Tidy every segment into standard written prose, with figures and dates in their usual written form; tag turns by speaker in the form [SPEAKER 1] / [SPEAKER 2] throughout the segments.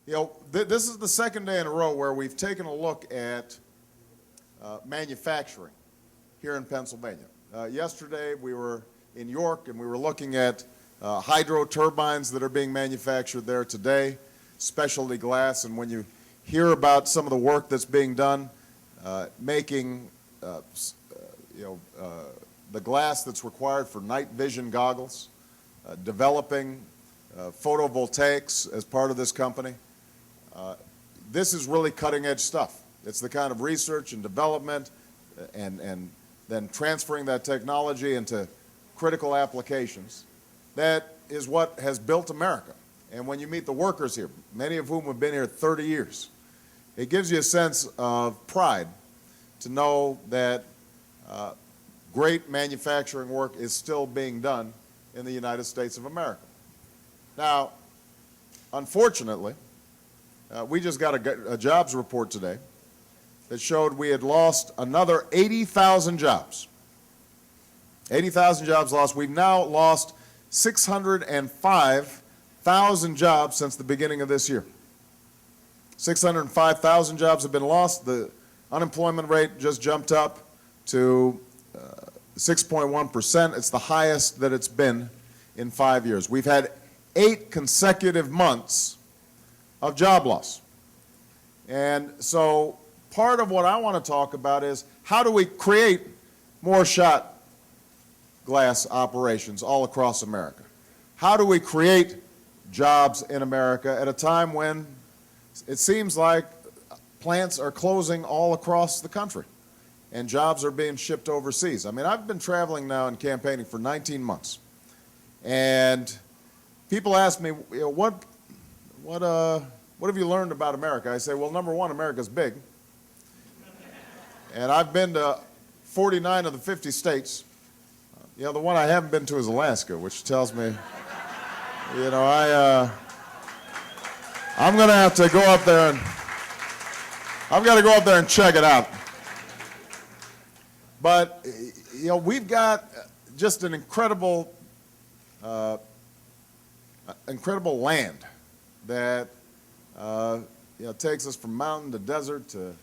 [SPEAKER 1] This is the second day in a row where we've taken a look at manufacturing here in Pennsylvania. Yesterday we were in York and we were looking at hydro turbines that are being manufactured there today, specialty glass, and when you hear about some of the work that's being done, making the glass that's required for night vision goggles, developing photovoltaics as part of this company. This is really cutting-edge stuff. It's the kind of research and development and then transferring that technology into critical applications. That is what has built America. And when you meet the workers here, many of whom have been here 30 years, it gives you a sense of pride to know that great manufacturing work is still being done in the United States of America. Now, unfortunately, we just got a jobs report today that showed we had lost another 80,000 jobs. 80,000 jobs lost. We've now lost 605,000 jobs since the beginning of this year. 605,000 jobs have been lost. The unemployment rate just jumped up to 6.1%. It's the highest that it's been in 5 years. We've had 8 consecutive months of job loss. And so part of what I want to talk about is how do we create more Schott glass operations all across America? How do we create jobs in America at a time when it seems like plants are closing all across the country and jobs are being shipped overseas? I mean, I've been traveling now and campaigning for 19 months. And people ask me, what have you learned about America? I say, well, number one, America's big. And I've been to 49 of the 50 states. The one I haven't been to is Alaska, which tells me, I'm going to have to go up there and I've got to go up there and check it out. But, we've got just an incredible land that takes us from mountain to desert to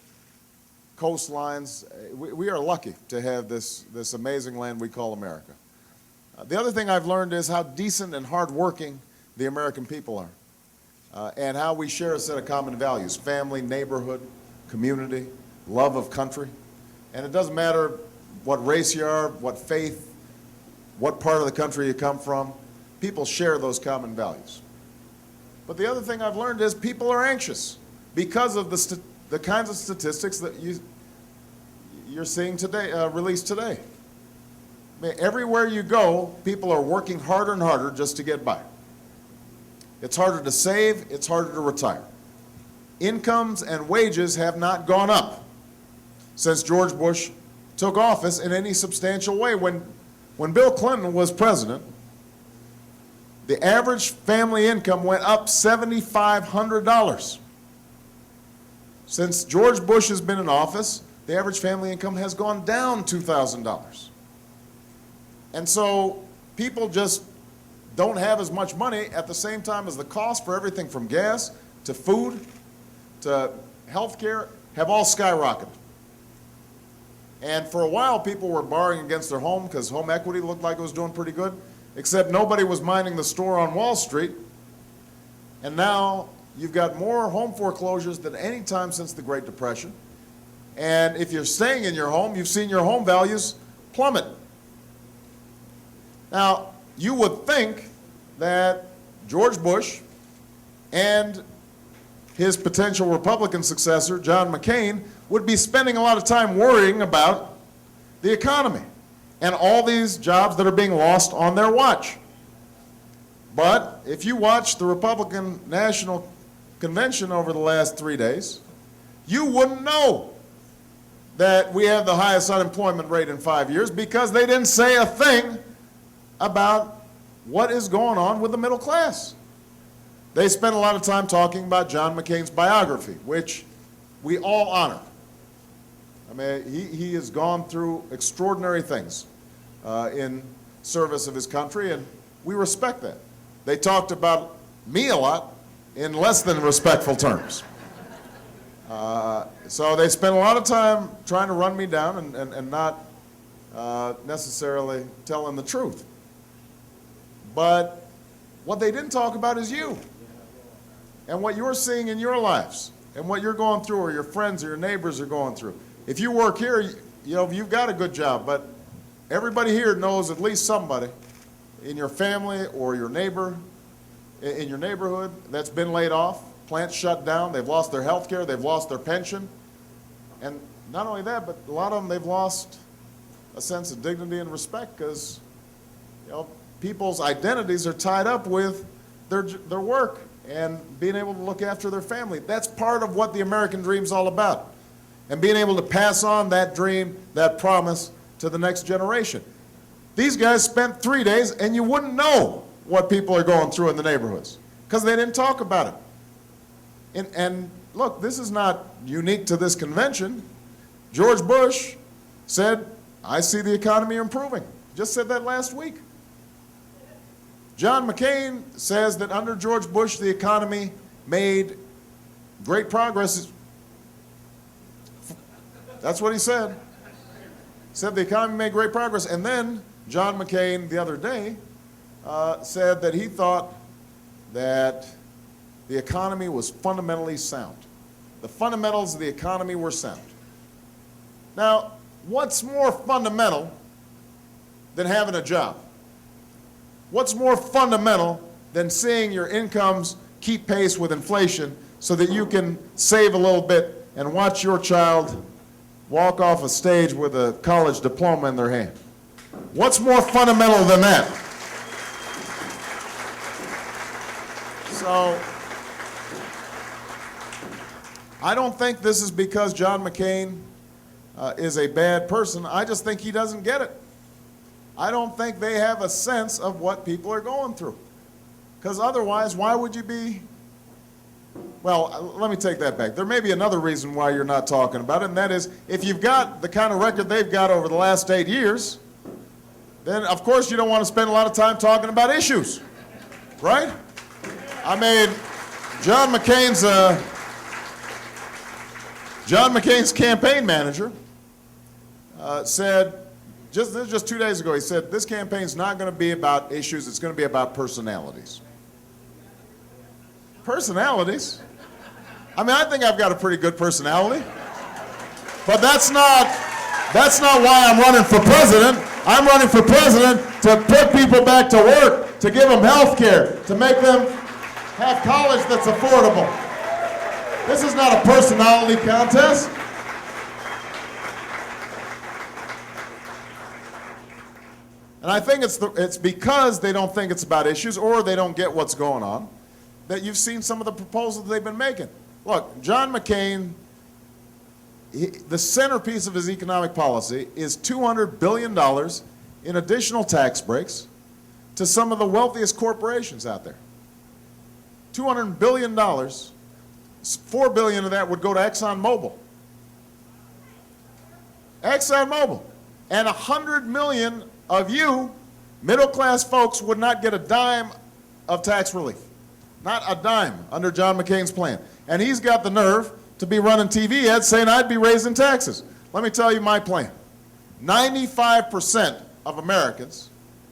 [SPEAKER 1] coastlines. We are lucky to have this amazing land we call America. The other thing I've learned is how decent and hardworking the American people are, and how we share a set of common values: family, neighborhood, community, love of country. And it doesn't matter what race you are, what faith, what part of the country you come from, people share those common values. But the other thing I've learned is people are anxious because of the kinds of statistics that you're seeing today, released today. I mean, everywhere you go, people are working harder and harder just to get by. It's harder to save, it's harder to retire. Incomes and wages have not gone up since George Bush took office in any substantial way. When Bill Clinton was president, the average family income went up $7,500. Since George Bush has been in office, the average family income has gone down $2,000. And so people just don't have as much money at the same time as the cost for everything from gas to food to health care have all skyrocketed. And for a while, people were borrowing against their home because home equity looked like it was doing pretty good, except nobody was minding the store on Wall Street. And now you've got more home foreclosures than any time since the Great Depression. And if you're staying in your home, you've seen your home values plummet. Now, you would think that George Bush and his potential Republican successor, John McCain, would be spending a lot of time worrying about the economy and all these jobs that are being lost on their watch. But if you watch the Republican National Convention over the last 3 days, you wouldn't know that we have the highest unemployment rate in 5 years because they didn't say a thing about what is going on with the middle class. They spent a lot of time talking about John McCain's biography, which we all honor. I mean, he has gone through extraordinary things in service of his country, and we respect that. They talked about me a lot in less than respectful terms. So they spent a lot of time trying to run me down and not necessarily telling the truth. But what they didn't talk about is you and what you're seeing in your lives and what you're going through, or your friends or your neighbors are going through. If you work here, you know, you've got a good job, but everybody here knows at least somebody in your family or your neighbor, in your neighborhood, that's been laid off, plants shut down, they've lost their health care, they've lost their pension. And not only that, but a lot of them, they've lost a sense of dignity and respect because, you know, people's identities are tied up with their work and being able to look after their family. That's part of what the American dream's all about. And being able to pass on that dream, that promise, to the next generation. These guys spent 3 days, and you wouldn't know what people are going through in the neighborhoods because they didn't talk about it. And look, this is not unique to this convention. George Bush said, I see the economy improving. Just said that last week. John McCain says that under George Bush, the economy made great progress. That's what he said. He said the economy made great progress. And then John McCain the other day said that he thought that the economy was fundamentally sound. The fundamentals of the economy were sound. Now, what's more fundamental than having a job? What's more fundamental than seeing your incomes keep pace with inflation so that you can save a little bit and watch your child walk off a stage with a college diploma in their hand? What's more fundamental than that? So, I don't think this is because John McCain is a bad person. I just think he doesn't get it. I don't think they have a sense of what people are going through. Because otherwise, why would you be? Well, let me take that back. There may be another reason why you're not talking about it, and that is if you've got the kind of record they've got over the last 8 years, then of course you don't want to spend a lot of time talking about issues, right? I mean, John McCain's campaign manager said, just 2 days ago, he said, this campaign's not going to be about issues, it's going to be about personalities. Personalities? I mean, I think I've got a pretty good personality. But that's not why I'm running for president. I'm running for president to put people back to work, to give them health care, to make them have college that's affordable. This is not a personality contest. And I think it's because they don't think it's about issues or they don't get what's going on that you've seen some of the proposals they've been making. Look, John McCain, the centerpiece of his economic policy is $200 billion in additional tax breaks to some of the wealthiest corporations out there. $200 billion, $4 billion of that would go to ExxonMobil. ExxonMobil. And 100 million of you, middle-class folks, would not get a dime of tax relief. Not a dime under John McCain's plan. And he's got the nerve to be running TV ads saying I'd be raising taxes. Let me tell you my plan. 95% of Americans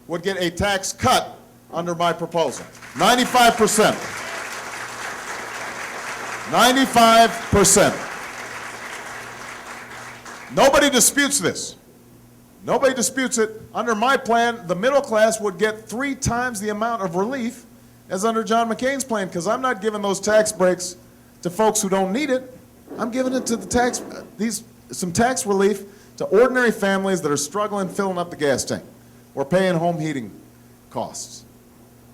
[SPEAKER 1] would get a tax cut under my proposal. 95%. 95%. Nobody disputes this. Nobody disputes it. Under my plan, the middle class would get 3 times the amount of relief as under John McCain's plan, because I'm not giving those tax breaks to folks who don't need it. I'm giving it to some tax relief to ordinary families that are struggling filling up the gas tank or paying home heating costs.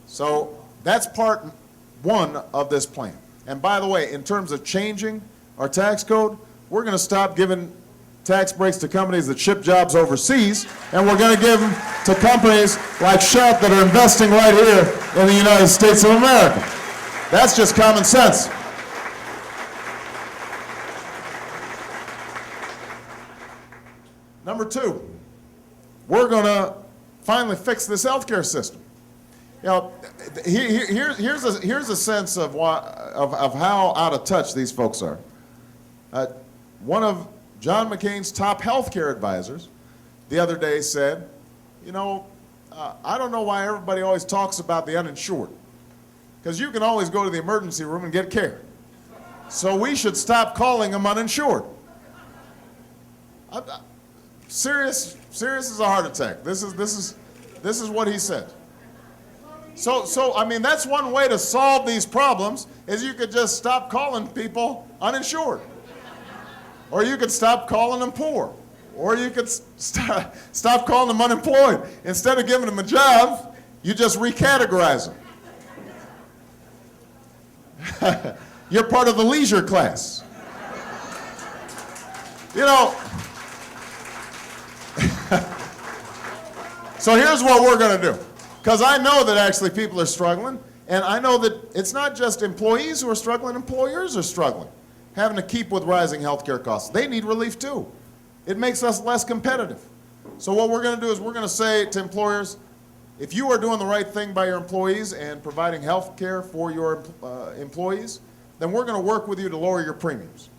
[SPEAKER 1] So that's part one of this plan. And by the way, in terms of changing our tax code, we're going to stop giving tax breaks to companies that ship jobs overseas, and we're going to give them to companies like Schott that are investing right here in the United States of America. That's just common sense. Number 2, we're going to finally fix this health care system. You know, here's a sense of how out of touch these folks are. One of John McCain's top healthcare advisors the other day said, you know, I don't know why everybody always talks about the uninsured, because you can always go to the emergency room and get care. So we should stop calling them uninsured. Serious as a heart attack. This is what he said. So I mean, that's one way to solve these problems, is you could just stop calling people uninsured. Or you could stop calling them poor. Or you could stop calling them unemployed. Instead of giving them a job, you just recategorize them. You're part of the leisure class. You know, so here's what we're going to do. Because I know that actually people are struggling, and I know that it's not just employees who are struggling, employers are struggling, having to keep with rising healthcare costs. They need relief too. It makes us less competitive. So what we're going to do is we're going to say to employers, if you are doing the right thing by your employees and providing health care for your employees, then we're going to work with you to lower your premiums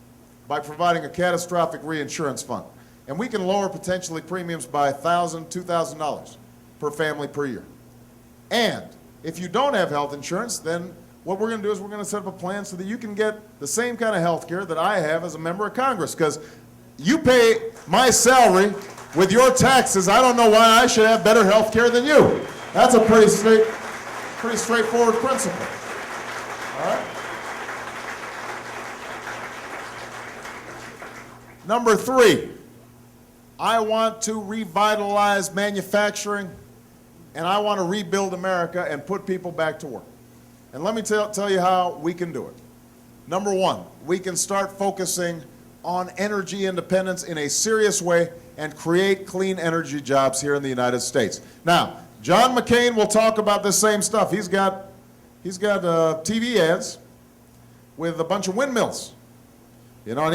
[SPEAKER 1] by providing a catastrophic reinsurance fund. And we can lower potentially premiums by $1,000, $2,000 per family per year. And if you don't have health insurance, then what we're going to do is we're going to set up a plan so that you can get the same kind of health care that I have as a member of Congress. Because you pay my salary with your taxes. I don't know why I should have better health care than you. That's a pretty straightforward principle. All right? Number 3, I want to revitalize manufacturing, and I want to rebuild America and put people back to work. And let me tell you how we can do it. Number 1, we can start focusing on energy independence in a serious way and create clean energy jobs here in the United States. Now, John McCain will talk about this same stuff. He's got TV ads with a bunch of windmills. You know, and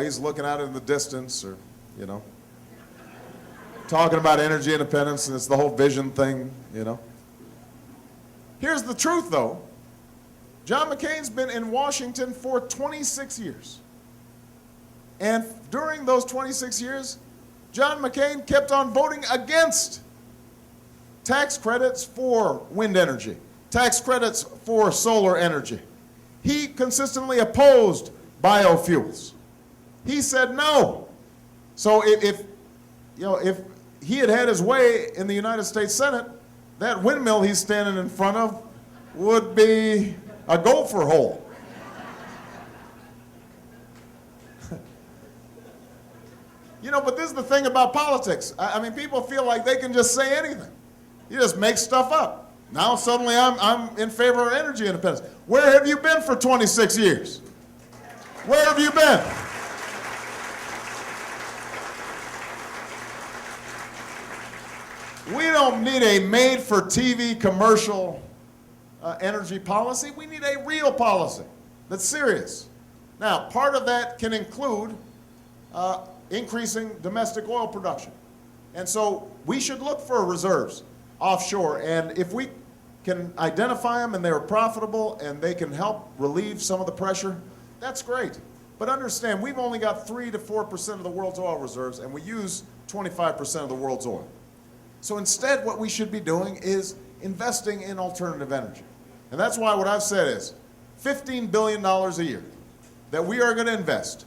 [SPEAKER 1] he's looking out in the distance, or, you know, talking about energy independence, and it's the whole vision thing, you know. Here's the truth, though. John McCain's been in Washington for 26 years. And during those 26 years, John McCain kept on voting against tax credits for wind energy, tax credits for solar energy. He consistently opposed biofuels. He said no. So if he had had his way in the United States Senate, that windmill he's standing in front of would be a gopher hole. You know, but this is the thing about politics. I mean, people feel like they can just say anything. You just make stuff up. Now suddenly I'm in favor of energy independence. Where have you been for 26 years? Where have you been? We don't need a made-for-TV commercial energy policy. We need a real policy that's serious. Now, part of that can include increasing domestic oil production. And so we should look for reserves offshore. And if we can identify them and they're profitable and they can help relieve some of the pressure, that's great. But understand, we've only got 3 to 4% of the world's oil reserves, and we use 25% of the world's oil. So instead, what we should be doing is investing in alternative energy. And that's why what I've said is $15 billion a year that we are going to invest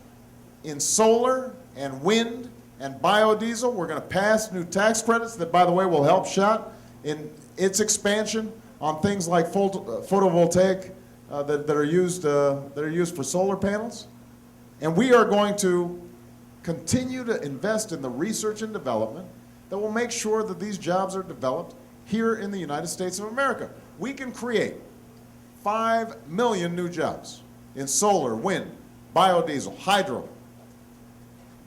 [SPEAKER 1] in solar and wind and biodiesel. We're going to pass new tax credits that, by the way, will help Schott in its expansion on things like photovoltaic that are used for solar panels. And we are going to continue to invest in the research and development that will make sure that these jobs are developed here in the United States of America. We can create 5 million new jobs in solar, wind, biodiesel, hydro,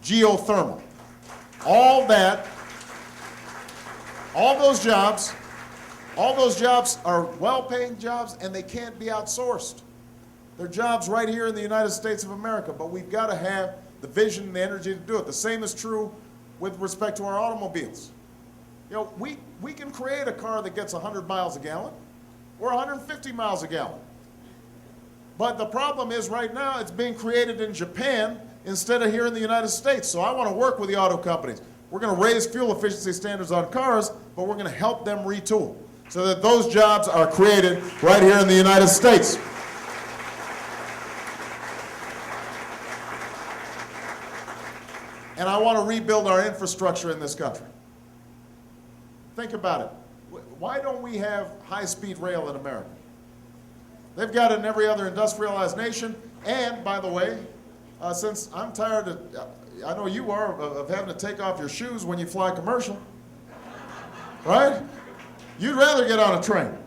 [SPEAKER 1] geothermal. All those jobs are well-paying jobs, and they can't be outsourced. They're jobs right here in the United States of America, but we've got to have the vision and the energy to do it. The same is true with respect to our automobiles. You know, we can create a car that gets 100 miles a gallon, We're 150 miles a gallon. But the problem is right now it's being created in Japan instead of here in the United States. So I want to work with the auto companies. We're going to raise fuel efficiency standards on cars, but we're going to help them retool so that those jobs are created right here in the United States. And I want to rebuild our infrastructure in this country. Think about it. Why don't we have high-speed rail in America? They've got it in every other industrialized nation. And, by the way, since I'm tired of, I know you are, of having to take off your shoes when you fly commercial, right? You'd rather get on a train.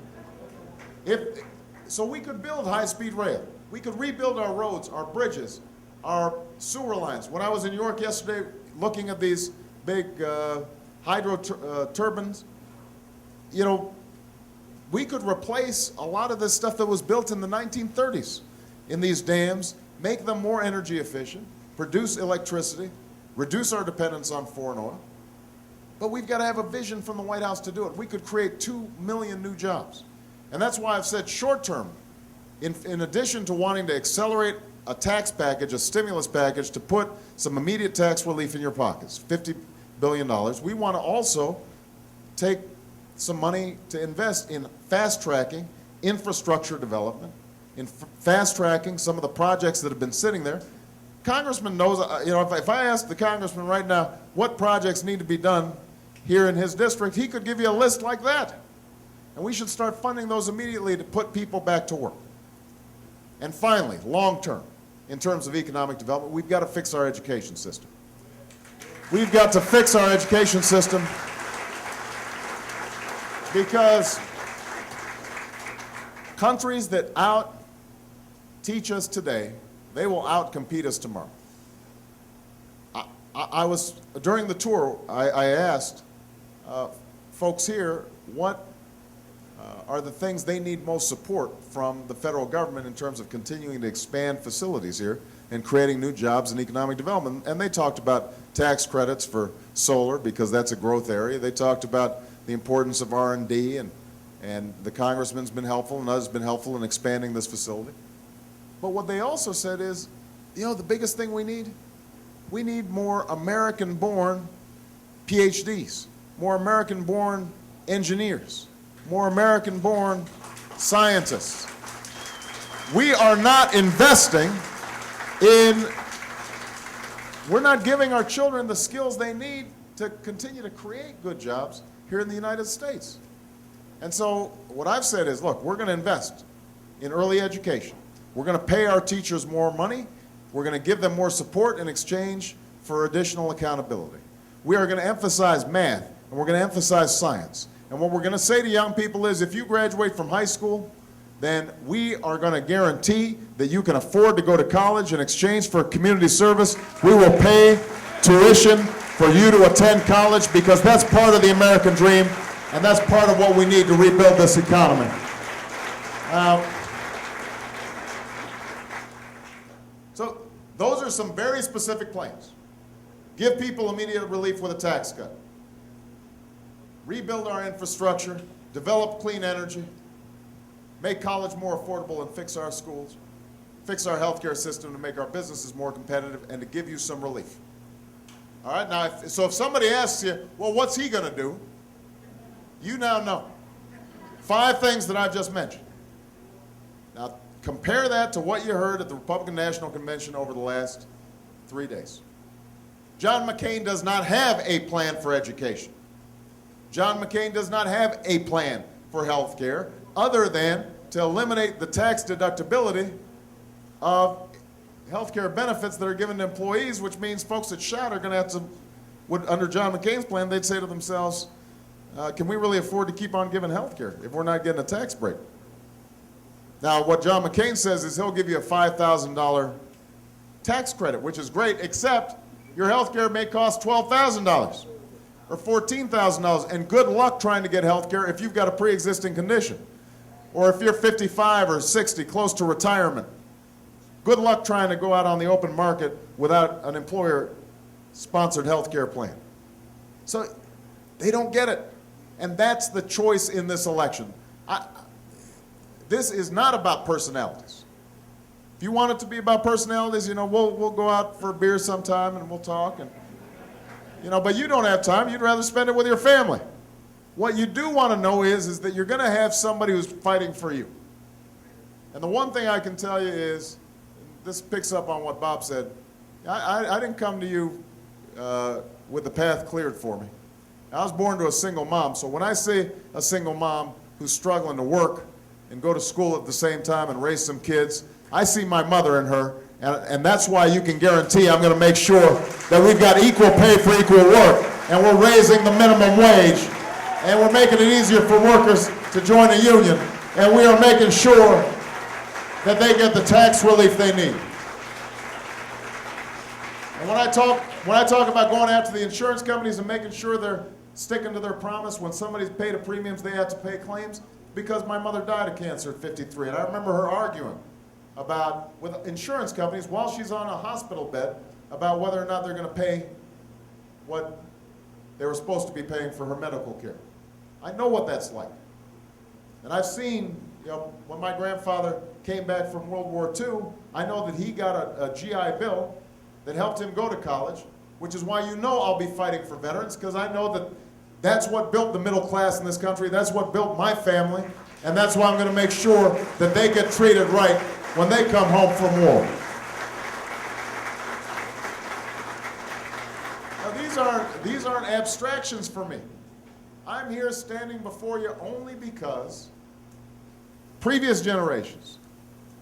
[SPEAKER 1] So we could build high-speed rail. We could rebuild our roads, our bridges, our sewer lines. When I was in New York yesterday looking at these big hydro turbines, you know, we could replace a lot of this stuff that was built in the 1930s in these dams, make them more energy efficient, produce electricity, reduce our dependence on foreign oil. But we've got to have a vision from the White House to do it. We could create 2 million new jobs. And that's why I've said short term, in addition to wanting to accelerate a tax package, a stimulus package, to put some immediate tax relief in your pockets, $50 billion, we want to also take some money to invest in fast-tracking infrastructure development, in fast-tracking some of the projects that have been sitting there. Congressman knows, you know, if I ask the congressman right now what projects need to be done here in his district, he could give you a list like that. And we should start funding those immediately to put people back to work. And finally, long-term, in terms of economic development, we've got to fix our education system. We've got to fix our education system because countries that out-teach us today, they will out-compete us tomorrow. During the tour, I asked folks here what are the things they need most support from the federal government in terms of continuing to expand facilities here and creating new jobs and economic development. And they talked about tax credits for solar because that's a growth area. They talked about the importance of R&D, and the congressman's been helpful and others have been helpful in expanding this facility. But what they also said is, you know, the biggest thing we need more American-born PhDs, more American-born engineers, more American-born scientists. We are not investing we're not giving our children the skills they need to continue to create good jobs here in the United States. And so what I've said is, look, we're going to invest in early education. We're going to pay our teachers more money. We're going to give them more support in exchange for additional accountability. We are going to emphasize math, and we're going to emphasize science. And what we're going to say to young people is, if you graduate from high school, then we are going to guarantee that you can afford to go to college. In exchange for community service, we will pay tuition for you to attend college, because that's part of the American dream, and that's part of what we need to rebuild this economy. So those are some very specific plans. Give people immediate relief with a tax cut. Rebuild our infrastructure, develop clean energy, make college more affordable and fix our schools, fix our healthcare system to make our businesses more competitive, and to give you some relief. All right, now, if somebody asks you, well, what's he going to do? You now know. 5 things that I've just mentioned. Now, compare that to what you heard at the Republican National Convention over the last 3 days. John McCain does not have a plan for education. John McCain does not have a plan for health care other than to eliminate the tax deductibility of health care benefits that are given to employees, which means folks at Schott are going to have to, under John McCain's plan, they'd say to themselves, can we really afford to keep on giving health care if we're not getting a tax break? Now, what John McCain says is he'll give you a $5,000 tax credit, which is great, except your health care may cost $12,000 or $14,000, and good luck trying to get health care if you've got a pre-existing condition, or if you're 55 or 60, close to retirement. Good luck trying to go out on the open market without an employer-sponsored health care plan. So they don't get it, and that's the choice in this election. this is not about personalities. If you want it to be about personalities, we'll go out for a beer sometime and we'll talk, and but you don't have time. You'd rather spend it with your family. What you do want to know is that you're going to have somebody who's fighting for you. And the one thing I can tell you is, this picks up on what Bob said, I didn't come to you with the path cleared for me. I was born to a single mom, so when I see a single mom who's struggling to work and go to school at the same time and raise some kids, I see my mother in her, and that's why you can guarantee I'm going to make sure that we've got equal pay for equal work, and we're raising the minimum wage, and we're making it easier for workers to join a union, and we are making sure that they get the tax relief they need. And when I talk about going after the insurance companies and making sure they're sticking to their promise when somebody's paid a premiums, they have to pay claims, because my mother died of cancer at 53, and I remember her arguing with insurance companies while she's on a hospital bed about whether or not they're going to pay what they were supposed to be paying for her medical care. I know what that's like. And I've seen, when my grandfather came back from World War II, I know that he got a GI Bill that helped him go to college, which is why I'll be fighting for veterans, because I know that that's what built the middle class in this country, that's what built my family, and that's why I'm going to make sure that they get treated right when they come home from war. Now, these aren't abstractions for me. I'm here standing before you only because previous generations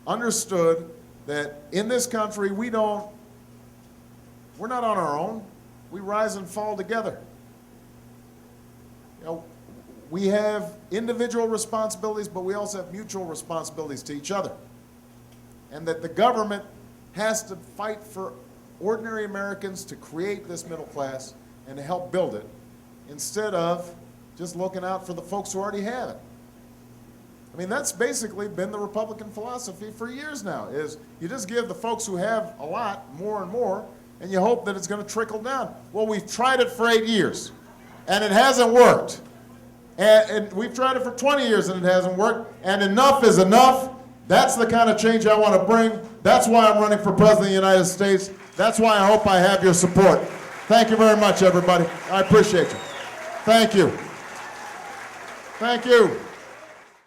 [SPEAKER 1] understood that in this country we're not on our own. We rise and fall together. We have individual responsibilities, but we also have mutual responsibilities to each other. And that the government has to fight for ordinary Americans to create this middle class and to help build it, instead of just looking out for the folks who already have it. I mean, that's basically been the Republican philosophy for years now, is you just give the folks who have a lot more and more, and you hope that it's going to trickle down. Well, we've tried it for 8 years, and it hasn't worked. And we've tried it for 20 years, and it hasn't worked, and enough is enough. That's the kind of change I want to bring. That's why I'm running for President of the United States. That's why I hope I have your support. Thank you very much, everybody. I appreciate you. Thank you. Thank you.